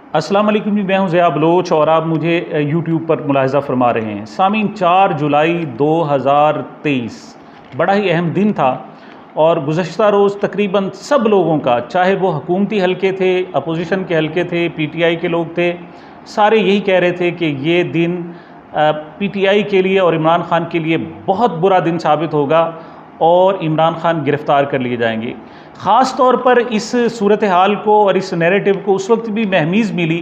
अस्सलाम वालेकुम जी, मैं हूं ज़िया बलोच और आप मुझे यूट्यूब पर मुलाहिज़ा फरमा रहे हैं। सामीन, 4 जुलाई 2023 बड़ा ही अहम दिन था और गुज़श्ता रोज़ तकरीबन सब लोगों का, चाहे वो हुकूमती हलके थे, अपोजिशन के हलके थे, पीटीआई के लोग थे, सारे यही कह रहे थे कि ये दिन पीटीआई के लिए और इमरान खान के लिए बहुत बुरा दिन साबित होगा और इमरान खान गिरफ़्तार कर लिए जाएंगे। ख़ास तौर पर इस सूरत हाल को और इस नैरेटिव को उस वक्त भी महमीज़ मिली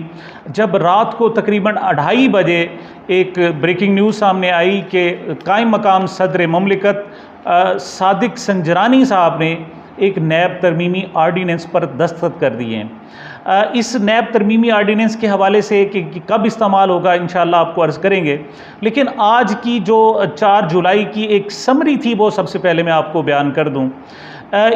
जब रात को तकरीबन 2:30 बजे एक ब्रेकिंग न्यूज़ सामने आई कि कायम मकाम सदर ममलिकत सादिक संजरानी साहब ने एक नैब तरमीमी आर्डीनेंस पर दस्तखत कर दिए हैं। इस नैब तरमीमी आर्डीनेंस के हवाले से कि कब इस्तेमाल होगा इंशाअल्लाह आपको अर्ज़ करेंगे, लेकिन आज की जो 4 जुलाई की एक समरी थी वो सबसे पहले मैं आपको बयान कर दूं।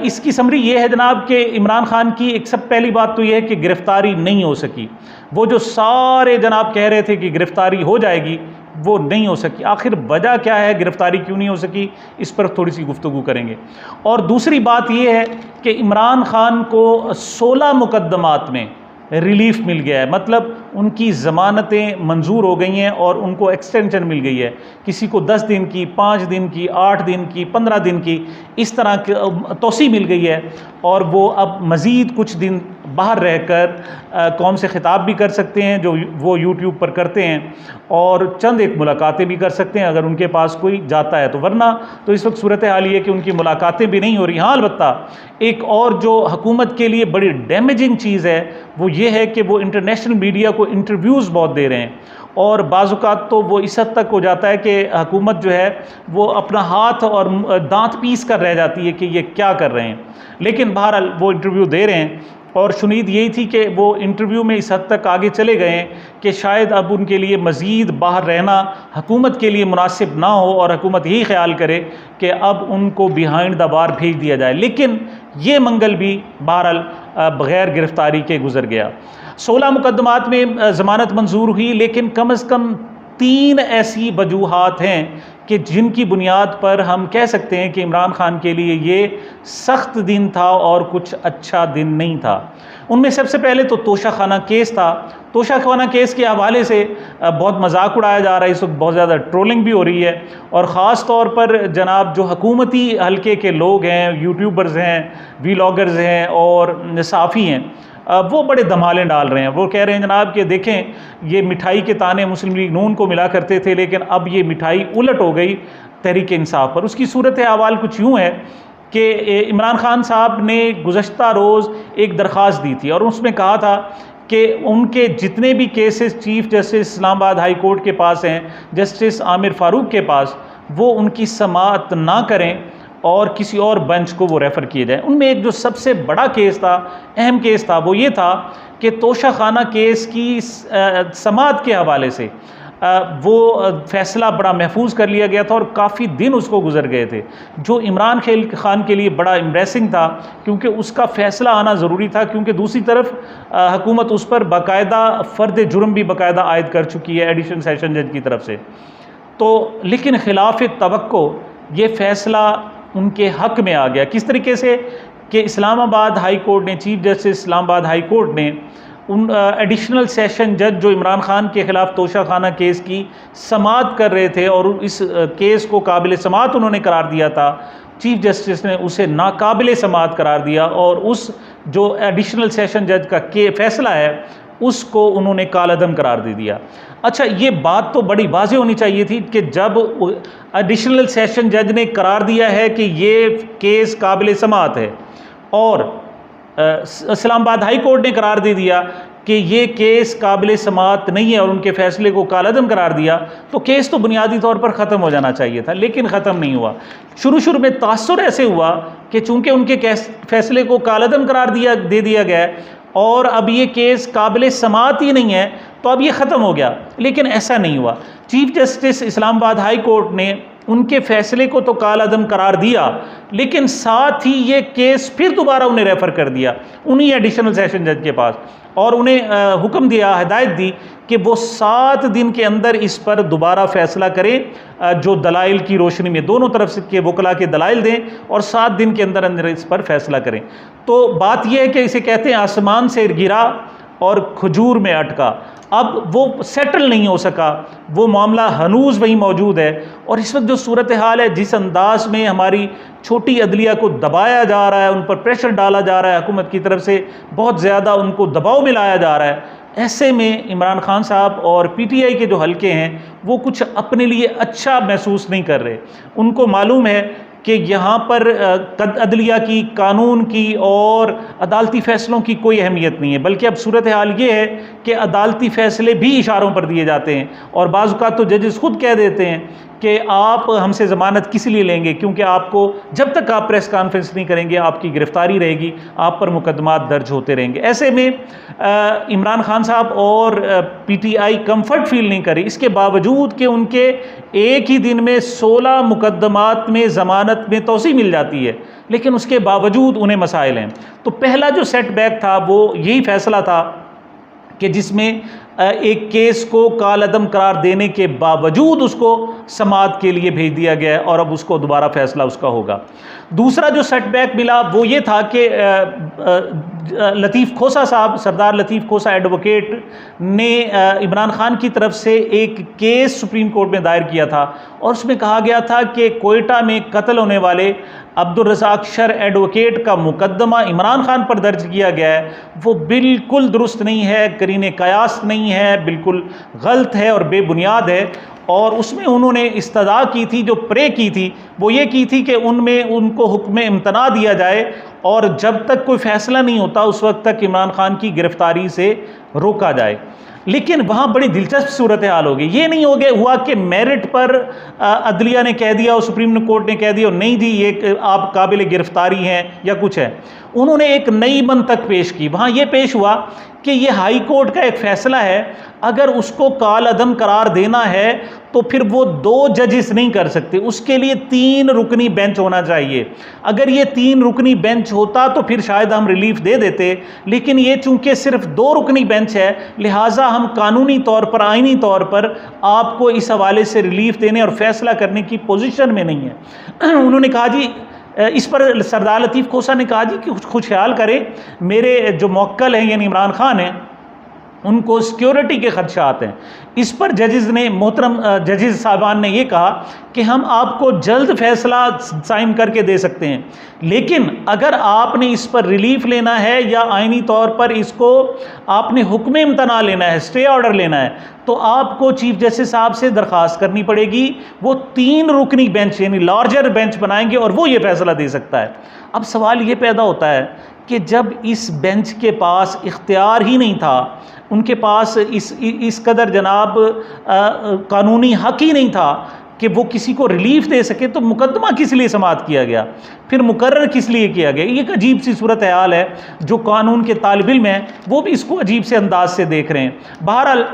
इसकी समरी ये है जनाब कि इमरान खान की एक सब पहली बात तो ये है कि गिरफ़्तारी नहीं हो सकी। वो जो सारे जनाब कह रहे थे कि गिरफ़्तारी हो जाएगी, वो नहीं हो सकी। आखिर वजह क्या है, गिरफ़्तारी क्यों नहीं हो सकी, इस पर थोड़ी सी गुफ्तगू करेंगे। और दूसरी बात ये है कि इमरान खान को 16 मुकदमात में रिलीफ मिल गया है, मतलब उनकी ज़मानतें मंजूर हो गई हैं और उनको एक्सटेंशन मिल गई है। किसी को 10 दिन की, 5 दिन की, 8 दिन की, 15 दिन की, इस तरह की तोसी मिल गई है और वो अब मज़ीद कुछ दिन बाहर रहकर कौम से ख़िताब भी कर सकते हैं जो वो यूट्यूब पर करते हैं, और चंद एक मुलाकातें भी कर सकते हैं अगर उनके पास कोई जाता है तो। वरना तो इस वक्त सूरत हाल ये कि उनकी मुलाकातें भी नहीं हो रही। हाँ, अलबत्ता एक और जो हुकूमत के लिए बड़ी डैमेजिंग चीज़ है वो ये है कि वो इंटरनेशनल मीडिया को इंटरव्यूज़ बहुत दे रहे हैं और बाज़-औक़ात तो वो इस हद तक हो जाता है कि हुकूमत जो है वो अपना हाथ और दांत पीस कर रह जाती है कि ये क्या कर रहे हैं। लेकिन बहरहाल वो इंटरव्यू दे रहे हैं और शुनीद यही थी कि वो इंटरव्यू में इस हद तक आगे चले गए हैं कि शायद अब उनके लिए मज़ीद बाहर रहना हुकूमत के लिए मुनासिब ना हो और हुकूमत यही ख्याल करे कि अब उनको बिहाइंड द बार भेज दिया जाए। लेकिन ये मंगल भी बहरहाल बग़ैर गिरफ़्तारी के गुजर गया। 16 मुकदमात में ज़मानत मंजूर हुई, लेकिन कम अज़ कम 3 ऐसी वजूहात हैं कि जिनकी बुनियाद पर हम कह सकते हैं कि इमरान खान के लिए ये सख्त दिन था और कुछ अच्छा दिन नहीं था। उनमें सबसे पहले तो तोशाखाना केस था। तोशाखाना केस के हवाले से बहुत मजाक उड़ाया जा रहा है, इस वक्त बहुत ज़्यादा ट्रोलिंग भी हो रही है और ख़ास तौर पर जनाब जो हुकूमती हल्के के लोग हैं, यूट्यूबर्स हैं, वीलॉगर्स हैं और सहाफ़ी हैं, वो बड़े धमाले डाल रहे हैं। वो कह रहे हैं जनाब कि देखें ये मिठाई के ताने मुस्लिम लीग नून को मिला करते थे, लेकिन अब ये मिठाई उलट हो गई तहरीक इंसाफ पर। उसकी सूरत हवाल कुछ यूँ है कि इमरान खान साहब ने गुज़श्ता रोज़ एक दरख्वास्त दी थी और उसमें कहा था कि उनके जितने भी cases chief justice Islamabad high court के पास हैं, जस्टिस आमिर फ़ारूक के पास, वो उनकी समाअत ना करें और किसी और बेंच को वो रेफ़र किए जाए। उनमें एक जो सबसे बड़ा केस था, अहम केस था, वो ये था कि तोशाखाना केस की समाअत के हवाले से वो फ़ैसला बड़ा महफूज कर लिया गया था और काफ़ी दिन उसको गुजर गए थे, जो इमरान खान के लिए बड़ा एम्ब्रेसिंग था क्योंकि उसका फ़ैसला आना ज़रूरी था, क्योंकि दूसरी तरफ हुकूमत उस पर बाकायदा फ़र्द जुर्म भी बाकायदा आयद कर चुकी है एडिशनल सेशन जज की तरफ से। तो लेकिन खिलाफ तवक्को ये फ़ैसला उनके हक़ में आ गया। किस तरीके से कि इस्लामाबाद हाई कोर्ट ने, chief justice Islamabad high court ने उन एडिशनल सेशन जज जो इमरान खान के ख़िलाफ़ तोशाखाना केस की समाअत कर रहे थे और इस केस को काबिल समाअत उन्होंने करार दिया था, चीफ जस्टिस ने उसे नाकाबिल समाअत करार दिया और उस जो एडिशनल सेशन जज का फ़ैसला है उसको उन्होंने कालअदम करार दे दिया। अच्छा, ये बात तो बड़ी वाज़ेह होनी चाहिए थी कि जब एडिशनल सेशन जज ने करार दिया है कि ये केस काबिल समाअत है और इस्लामाबाद हाई कोर्ट ने करार दे दिया कि ये केस काबिल समाअत नहीं है और उनके फ़ैसले को कालअदम करार दिया, तो केस तो बुनियादी तौर पर ख़त्म हो जाना चाहिए था, लेकिन ख़त्म नहीं हुआ। शुरू में तासुर ऐसे हुआ कि चूँकि उनके फ़ैसले को कालअदम करार दे दिया गया और अब ये केस काबिल समाअत ही नहीं है तो अब ये ख़त्म हो गया, लेकिन ऐसा नहीं हुआ। Chief justice Islamabad high court ने उनके फ़ैसले को तो कालअदम करार दिया, लेकिन साथ ही ये केस फिर दोबारा उन्हें रेफ़र कर दिया उन्हीं एडिशनल सेशन जज के पास और उन्हें हुक्म दिया, हिदायत दी कि वो 7 दिन के अंदर इस पर दोबारा फ़ैसला करें, जो दलाइल की रोशनी में दोनों तरफ से के वकला के दलाइल दें और 7 दिन के अंदर अंदर इस पर फ़ैसला करें। तो बात यह है कि इसे कहते हैं आसमान से गिरा और खजूर में अटका। अब वो सेटल नहीं हो सका, वो मामला हनूज़ वहीं मौजूद है। और इस वक्त जो सूरत हाल है, जिस अंदाज में हमारी छोटी अदलिया को दबाया जा रहा है, उन पर प्रेशर डाला जा रहा है, हुकूमत की तरफ से बहुत ज़्यादा उनको दबाव में लाया जा रहा है, ऐसे में इमरान खान साहब और पीटीआई के जो हलके हैं वो कुछ अपने लिए अच्छा महसूस नहीं कर रहे। उनको मालूम है कि यहाँ पर अदलिया की, कानून की और अदालती फ़ैसलों की कोई अहमियत नहीं है, बल्कि अब सूरत हाल ये है कि अदालती फ़ैसले भी इशारों पर दिए जाते हैं। और बाज़ औक़ात तो जजेस खुद कह देते हैं कि आप हमसे ज़मानत किस लिए लेंगे, क्योंकि आपको जब तक आप प्रेस कॉन्फ्रेंस नहीं करेंगे आपकी गिरफ़्तारी रहेगी, आप पर मुकदमात दर्ज होते रहेंगे। ऐसे में इमरान खान साहब और पीटीआई कंफर्ट फील नहीं करे, इसके बावजूद कि उनके एक ही दिन में 16 मुकदमात में ज़मानत में तोसी मिल जाती है, लेकिन उसके बावजूद उन्हें मसाइल हैं। तो पहला जो सेटबैक था वो यही फ़ैसला था कि जिसमें एक केस को कालअदम करार देने के बावजूद उसको समाअत के लिए भेज दिया गया है और अब उसको दोबारा फ़ैसला उसका होगा। दूसरा जो सेटबैक मिला वो ये था कि लतीफ़ खोसा साहब, सरदार लतीफ़ खोसा एडवोकेट ने इमरान खान की तरफ से एक केस सुप्रीम कोर्ट में दायर किया था और उसमें कहा गया था कि कोयटा में कत्ल होने वाले अब्दुल रज़ाक शर एडवोकेट का मुकदमा इमरान खान पर दर्ज किया गया है, वो बिल्कुल दुरुस्त नहीं है, करीने कयास नहीं है, बिल्कुल गलत है और बेबुनियाद है। और उसमें उन्होंने इस्तदा की थी, जो प्रे की थी वो ये की थी कि उनमें उनको हुक्म इम्तना दिया जाए और जब तक कोई फ़ैसला नहीं होता उस वक्त तक इमरान खान की गिरफ़्तारी से रोका जाए। लेकिन वहाँ बड़ी दिलचस्प सूरत हाल होगी। ये नहीं हो गया हुआ कि मेरिट पर अदलिया ने कह दिया और सुप्रीम कोर्ट ने कह दिया नहीं जी ये आप काबिल गिरफ्तारी हैं या कुछ है। उन्होंने एक नई मंतक पेश की। वहाँ ये पेश हुआ कि ये हाई कोर्ट का एक फ़ैसला है, अगर उसको कालअदम करार देना है तो फिर वो 2 जजेस नहीं कर सकते, उसके लिए 3 रुकनी बेंच होना चाहिए। अगर ये 3 रुकनी बेंच होता तो फिर शायद हम रिलीफ दे देते, लेकिन ये चूंकि सिर्फ 2 रुकनी बेंच है, लिहाजा हम कानूनी तौर पर, आइनी तौर पर आपको इस हवाले से रिलीफ देने और फैसला करने की पोजीशन में नहीं है। उन्होंने कहा जी, इस पर सरदार लतीफ़ खोसा ने कहा जी कि कुछ ख्याल करें, मेरे जो मौक्कल हैं यानी इमरान खान हैं उनको सिक्योरिटी के खदशात हैं। इस पर जजेस ने, मोहतरम जजेस साहबान ने ये कहा कि हम आपको जल्द फैसला साइन करके दे सकते हैं, लेकिन अगर आपने इस पर रिलीफ लेना है या आइनी तौर पर इसको आपने हुक्म इम्तना लेना है, स्टे ऑर्डर लेना है, तो आपको चीफ जस्टिस साहब से दरख्वास्त करनी पड़ेगी। वो 3 रुकनी बेंच यानी लार्जर बेंच बनाएंगे और वो ये फैसला दे सकता है। अब सवाल ये पैदा होता है कि जब इस बेंच के पास इख्तियार ही नहीं था, उनके पास इस कदर जनाब कानूनी हक ही नहीं था कि वो किसी को रिलीफ दे सके, तो मुकदमा किस लिए समाअत किया गया, फिर मुकर्रर किस लिए किया गया। ये एक अजीब सी सूरत हाल है। जो कानून के तालिब इल्म हैं वो भी इसको अजीब से अंदाज से देख रहे हैं। बहरहाल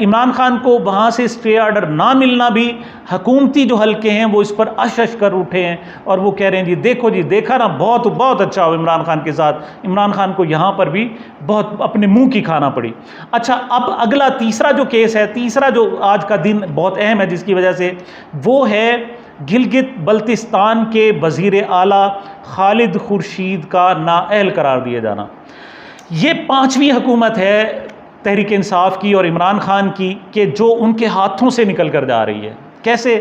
इमरान खान को वहाँ से स्टे ऑर्डर ना मिलना भी, हकूमती जो हल्के हैं वो इस पर अश कर उठे हैं और वो कह रहे हैं जी देखो जी, देखा ना, बहुत बहुत अच्छा हो इमरान खान के साथ। इमरान खान को यहाँ पर भी बहुत अपने मुंह की खाना पड़ी। अच्छा, अब अगला तीसरा जो केस है, तीसरा जो आज का दिन बहुत अहम है जिसकी वजह से, वो है गिलगित बल्तिस्तान के वज़ीर आला खालिद खुर्शीद का नाअहल करार दिया जाना। ये 5वीं हुकूमत है तहरीक इंसाफ की और इमरान खान की कि जो उनके हाथों से निकल कर जा रही है। कैसे?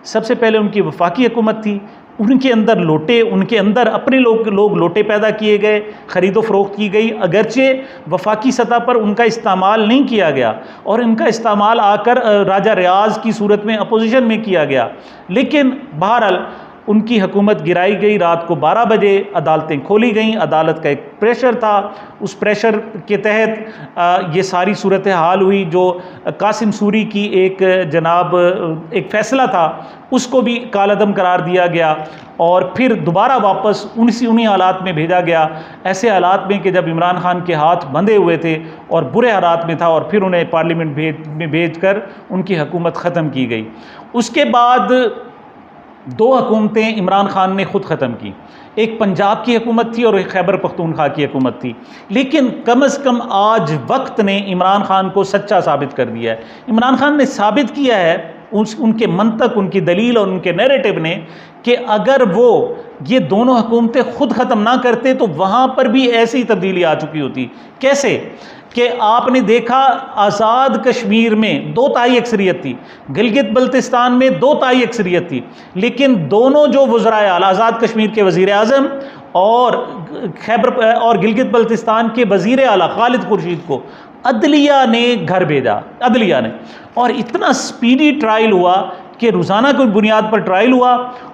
सबसे पहले उनकी वफाकी हुकूमत थी, उनके अंदर लोटे, उनके अंदर अपने लोग लोटे पैदा किए गए, ख़रीदो फ़रोख्त की गई, अगरचे वफाकी सतह पर उनका इस्तेमाल नहीं किया गया और इनका इस्तेमाल आकर राजा रियाज़ की सूरत में अपोजिशन में किया गया, लेकिन बहरहाल उनकी हुकूमत गिराई गई। रात को 12 बजे अदालतें खोली गईं, अदालत का एक प्रेशर था, उस प्रेशर के तहत ये सारी सूरत हाल हुई। जो कासिम सूरी की एक एक फ़ैसला था उसको भी कालअदम करार दिया गया और फिर दोबारा वापस उन्हीं हालात में भेजा गया, ऐसे हालात में कि जब इमरान खान के हाथ बंधे हुए थे और बुरे हालात में था, और फिर उन्हें पार्लियामेंट में भेज कर उनकी हुकूमत ख़त्म की गई। उसके बाद 2 हुकूमतें इमरान खान ने ख़ुद ख़त्म की, एक पंजाब की हुकूमत थी और एक खैबर पख्तूनख्वा की हुकूमत थी। लेकिन कम अज़ कम आज वक्त ने इमरान खान को सच्चा साबित कर दिया है। इमरान खान ने साबित किया है उनके मंतक, उनकी दलील और उनके नैरेटिव ने कि अगर वो ये दोनों हुकूमतें ख़ुद ख़त्म ना करते तो वहाँ पर भी ऐसी तब्दीली आ चुकी होती। कैसे? कि आपने देखा आज़ाद कश्मीर में 2/3 अक्सरियत थी, गिलगित बल्तिस्तान में 2/3 अक्सरियत थी, लेकिन दोनों जो वज़राए आला, आज़ाद कश्मीर के वज़ीर आज़म और खैबर और गिलगित बल्तिस्तान के वज़ीर आला खालिद खुर्शीद को अदलिया ने घर भेजा, अदलिया ने, और इतना स्पीडी ट्रायल हुआ कि रोज़ाना की बुनियाद पर ट्रायल हुआ,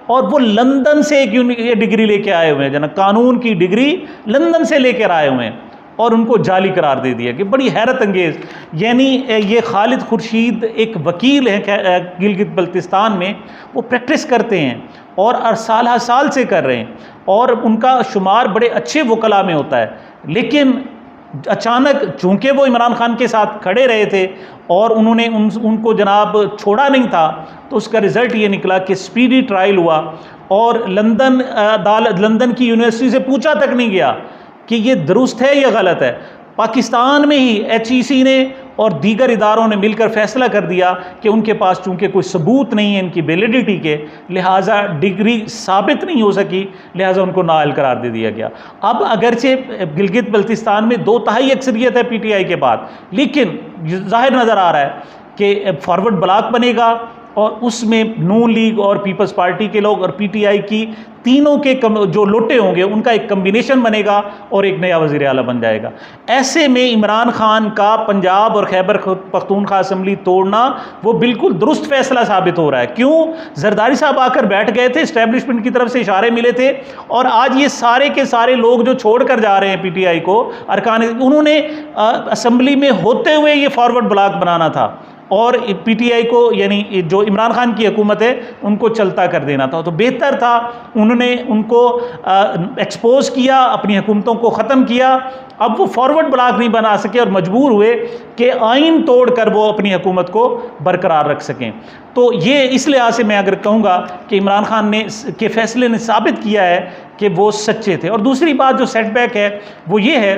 और वो लंदन से एक डिग्री लेके आए हुए हैं, जना कानून की डिग्री लंदन से लेकर आए हुए हैं, और उनको जाली करार दे दिया कि बड़ी हैरत अंगेज़। यानी ये खालिद खुर्शीद एक वकील हैं गिलगित बल्तिस्तान में, वो प्रैक्टिस करते हैं और साल साल से कर रहे हैं, और उनका शुमार बड़े अच्छे वकला में होता है, लेकिन अचानक चूँकि वो इमरान खान के साथ खड़े रहे थे और उन्होंने उनको जनाब छोड़ा नहीं था, तो उसका रिज़ल्ट ये निकला कि स्पीडी ट्रायल हुआ, और लंदन की यूनिवर्सिटी से पूछा तक नहीं गया कि ये दुरुस्त है या गलत है। पाकिस्तान में ही HEC ने और दीगर इदारों ने मिलकर फैसला कर दिया कि उनके पास चूँकि कोई सबूत नहीं है इनकी वैलिडिटी के, लिहाजा डिग्री साबित नहीं हो सकी, लिहाजा उनको नाअहल करार दे दिया गया। अब अगरचे गिलगित बल्तिस्तान में 2/3 अक्सरियत है PTI के बाद, लेकिन जाहिर नज़र आ रहा है कि फॉरवर्ड ब्लॉक बनेगा, और उसमें नून लीग और पीपल्स पार्टी के लोग और PTI की तीनों के जो लोटे होंगे उनका एक कम्बिनेशन बनेगा और एक नया वज़ीर आला बन जाएगा। ऐसे में इमरान खान का पंजाब और खैबर पख्तूनख्वा असम्बली तोड़ना वो बिल्कुल दुरुस्त फैसला साबित हो रहा है। क्यों? जरदारी साहब आकर बैठ गए थे, इस्टेब्लिशमेंट की तरफ से इशारे मिले थे, और आज ये सारे के सारे लोग जो छोड़ कर जा रहे हैं PTI को, अरकान, उन्होंने असम्बली में होते हुए ये फॉरवर्ड ब्लॉक बनाना था और PTI को, यानी जो इमरान खान की हुकूमत है, उनको चलता कर देना था। तो बेहतर था उन्होंने उनको एक्सपोज किया, अपनी हुकूमतों को ख़त्म किया। अब वो फॉरवर्ड ब्लॉक नहीं बना सके और मजबूर हुए कि आइन तोड़ कर वो अपनी हुकूमत को बरकरार रख सकें। तो ये इस लिहाज से मैं अगर कहूँगा कि इमरान खान ने के फैसले ने साबित किया है कि वो सच्चे थे। और दूसरी बात जो सेटबैक है वो ये है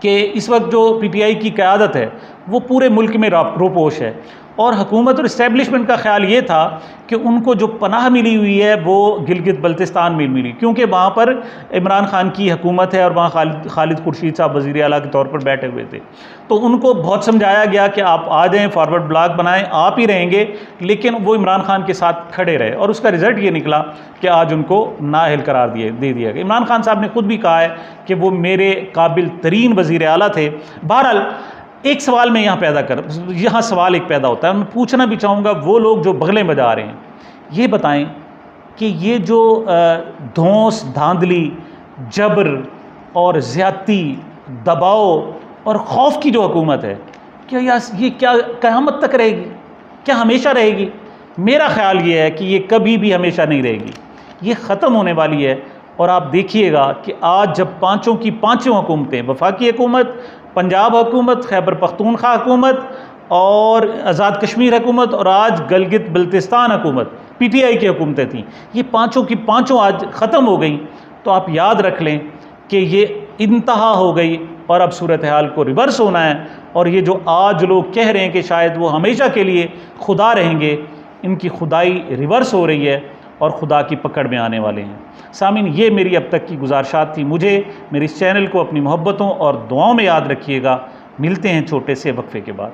कि इस वक्त जो PTI की क़यादत है वो पूरे मुल्क में रोपोश है, और हुकूमत और इस्टेब्लिशमेंट का ख्याल ये था कि उनको जो पनाह मिली हुई है वो गिलगित बल्तिस्तान में मिली, क्योंकि वहाँ पर इमरान खान की हुकूमत है और वहाँ खालिद खुर्शीद साहब वज़ीर आला के तौर पर बैठे हुए थे। तो उनको बहुत समझाया गया कि आप आ जाएँ, फॉरवर्ड ब्लॉक बनाएं, आप ही रहेंगे, लेकिन वो इमरान खान के साथ खड़े रहे, और उसका रिज़ल्ट ये निकला कि आज उनको नाअहल करार दे दिया गया। इमरान खान साहब ने खुद भी कहा है कि वो मेरे काबिल तरीन वज़ीर आला थे। बहरहाल एक सवाल मैं यहाँ सवाल एक पैदा होता है, मैं पूछना भी चाहूँगा, वो लोग जो बगलें बजा रहे हैं, ये बताएं कि ये जो धौंस, धांधली, जबर और ज़्यादती, दबाव और खौफ की जो हुकूमत है, क्या ये क्या क़यामत तक रहेगी? क्या हमेशा रहेगी? मेरा ख्याल ये है कि ये कभी भी हमेशा नहीं रहेगी, ये ख़त्म होने वाली है। और आप देखिएगा कि आज जब पाँचों की पाँचों हुकूमतें, वफाकी हुकूमत, पंजाब हुकूमत, खैबर पख्तूनख्वा हुकूमत और आज़ाद कश्मीर हुकूमत और आज गिलगित बल्तिस्तान हुकूमत, PTI की हुकूमतें थीं, ये पाँचों की पाँचों आज ख़त्म हो गई। तो आप याद रख लें कि ये इंतहा हो गई और अब सूरत हाल को रिवर्स होना है। और ये जो आज लोग कह रहे हैं कि शायद वो हमेशा के लिए खुदा रहेंगे, इनकी खुदाई रिवर्स हो रही है और खुदा की पकड़ में आने वाले हैं। सामीन, ये मेरी अब तक की गुजारिशात थी। मुझे, मेरे इस चैनल को अपनी मोहब्बतों और दुआओं में याद रखिएगा। मिलते हैं छोटे से वक्फे के बाद।